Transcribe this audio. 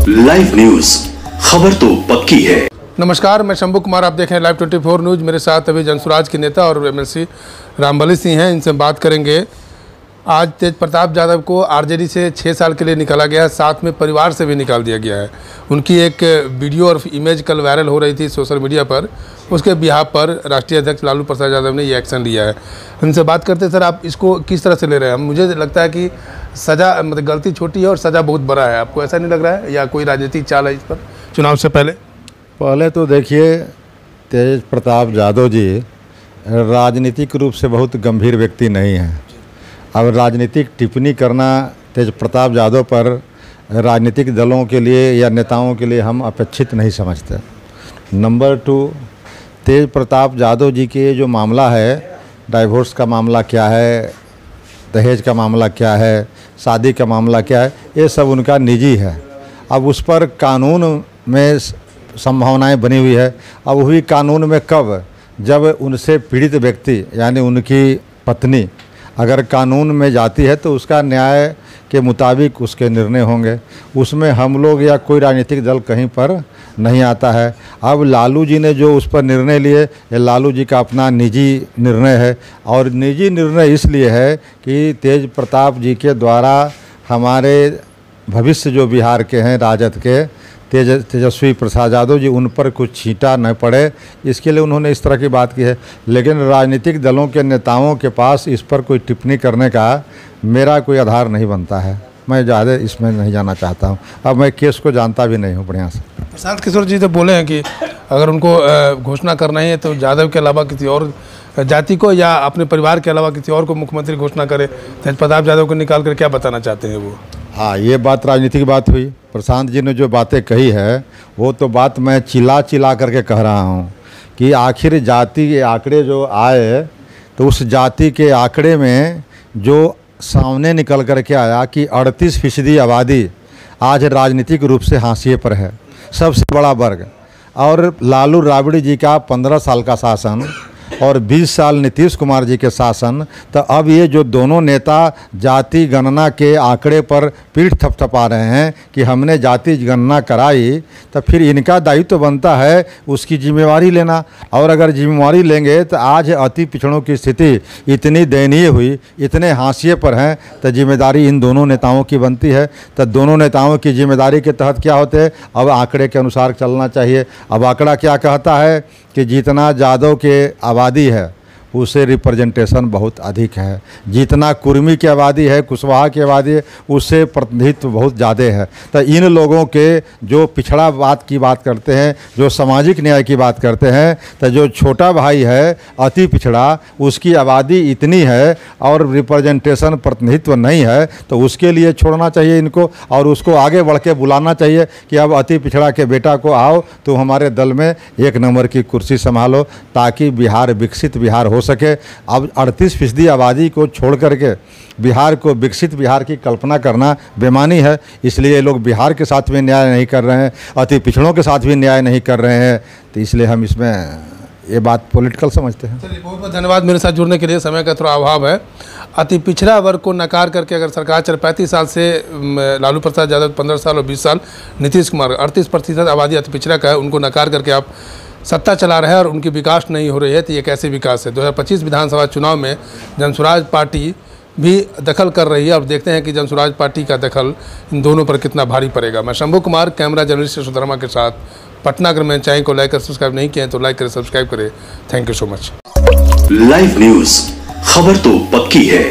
Live news, खबर तो पक्की है। नमस्कार, मैं शंभू कुमार, आप देख रहे हैं लाइव 24 न्यूज। मेरे साथ अभी जनसुराज के नेता और एमएलसी रामबली सिंह हैं। इनसे बात करेंगे। आज तेज प्रताप यादव को आरजेडी से 6 साल के लिए निकाला गया है, साथ में परिवार से भी निकाल दिया गया है। उनकी एक वीडियो और इमेज कल वायरल हो रही थी सोशल मीडिया पर। उसके बिहाफ पर राष्ट्रीय अध्यक्ष लालू प्रसाद यादव ने ये एक्शन लिया है। उनसे बात करते हैं। सर, आप इसको किस तरह से ले रहे हैं? मुझे लगता है कि सज़ा मतलब गलती छोटी है और सज़ा बहुत बड़ा है। आपको ऐसा नहीं लग रहा है, या कोई राजनीतिक चाल है इस पर चुनाव से पहले? तो देखिए, तेज प्रताप यादव जी राजनीतिक रूप से बहुत गंभीर व्यक्ति नहीं हैं। अब राजनीतिक टिप्पणी करना तेज प्रताप यादव पर राजनीतिक दलों के लिए या नेताओं के लिए हम अपेक्षित नहीं समझते। नंबर 2, तेज प्रताप यादव जी के जो मामला है, डाइवोर्स का मामला क्या है, दहेज का मामला क्या है, शादी का मामला क्या है, ये सब उनका निजी है। अब उस पर कानून में संभावनाएं बनी हुई है। अब वही कानून में कब, जब उनसे पीड़ित व्यक्ति यानी उनकी पत्नी अगर कानून में जाती है तो उसका न्याय के मुताबिक उसके निर्णय होंगे। उसमें हम लोग या कोई राजनीतिक दल कहीं पर नहीं आता है। अब लालू जी ने जो उस पर निर्णय लिए, ये लालू जी का अपना निजी निर्णय है। और निजी निर्णय इसलिए है कि तेज प्रताप जी के द्वारा हमारे भविष्य जो बिहार के हैं राजद के तेजस्वी प्रसाद यादव जी, उन पर कुछ छींटा न पड़े, इसके लिए उन्होंने इस तरह की बात की है। लेकिन राजनीतिक दलों के नेताओं के पास इस पर कोई टिप्पणी करने का मेरा कोई आधार नहीं बनता है। मैं ज़्यादा इसमें नहीं जाना चाहता हूँ। अब मैं केस को जानता भी नहीं हूँ बढ़िया से। प्रशांत किशोर जी तो बोले हैं कि अगर उनको घोषणा करना ही है तो यादव के अलावा किसी और जाति को या अपने परिवार के अलावा किसी और को मुख्यमंत्री घोषणा करे। तेज प्रताप यादव को निकाल कर क्या बताना चाहते हैं वो? हाँ, ये बात राजनीतिक बात हुई। प्रशांत जी ने जो बातें कही है वो तो बात मैं चिल्ला करके कह रहा हूँ कि आखिर जाति के आंकड़े जो आए तो उस जाति के आंकड़े में जो सामने निकल कर के आया कि 38% आबादी आज राजनीतिक रूप से हाशिए पर है, सबसे बड़ा वर्ग। और लालू राबड़ी जी का 15 साल का शासन और 20 साल नीतीश कुमार जी के शासन, तो अब ये जो दोनों नेता जाति गणना के आंकड़े पर पीठ थपथपा रहे हैं कि हमने जाति गणना कराई, तो फिर इनका दायित्व तो बनता है उसकी जिम्मेवारी लेना। और अगर जिम्मेवारी लेंगे तो आज अति पिछड़ों की स्थिति इतनी दयनीय हुई, इतने हाशिए पर हैं, तो जिम्मेदारी इन दोनों नेताओं की बनती है। तो दोनों नेताओं की जिम्मेदारी के तहत क्या होते हैं, अब आंकड़े के अनुसार चलना चाहिए। अब आंकड़ा क्या कहता है कि जितना यादव के आबादी है उससे रिप्रेजेंटेशन बहुत अधिक है, जितना कुर्मी की आबादी है, कुशवाहा की आबादी है, उससे प्रतिनिधित्व बहुत ज़्यादा है। तो इन लोगों के जो पिछड़ा बात की बात करते हैं, जो सामाजिक न्याय की बात करते हैं, तो जो छोटा भाई है अति पिछड़ा, उसकी आबादी इतनी है और रिप्रेजेंटेशन प्रतिनिधित्व नहीं है, तो उसके लिए छोड़ना चाहिए इनको और उसको आगे बढ़ के बुलाना चाहिए कि अब अति पिछड़ा के बेटा को आओ, तो हमारे दल में 1 नंबर की कुर्सी संभालो, ताकि बिहार विकसित बिहार हो सके। अब 38% आबादी को छोड़ करके बिहार को विकसित बिहार की कल्पना करना बेमानी है। इसलिए लोग बिहार के साथ भी न्याय नहीं कर रहे हैं, अति पिछड़ों के साथ भी न्याय नहीं कर रहे हैं। तो इसलिए हम इसमें ये बात पॉलिटिकल समझते हैं। चलिए, बहुत बहुत धन्यवाद मेरे साथ जुड़ने के लिए। समय का थोड़ा अभाव है। अति पिछड़ा वर्ग को नकार करके अगर सरकार चल 35 साल से लालू प्रसाद यादव 15 साल और 20 साल नीतीश कुमार 38% आबादी अति पिछड़ा का है, उनको नकार करके आप सत्ता चला रहे हैं और उनकी विकास नहीं हो रही है, तो ये कैसे विकास है? 2025 विधानसभा चुनाव में जनसुराज पार्टी भी दखल कर रही है और देखते हैं कि जनसुराज पार्टी का दखल इन दोनों पर कितना भारी पड़ेगा। मैं शंभू कुमार, कैमरा जर्नलिस्ट सुधर्मा के साथ पटना। अगर मेरे चैनल को लाइक कर सब्सक्राइब नहीं किया तो लाइक करें, सब्सक्राइब करें। Thank you so much. Live news, खबर तो पक्की है।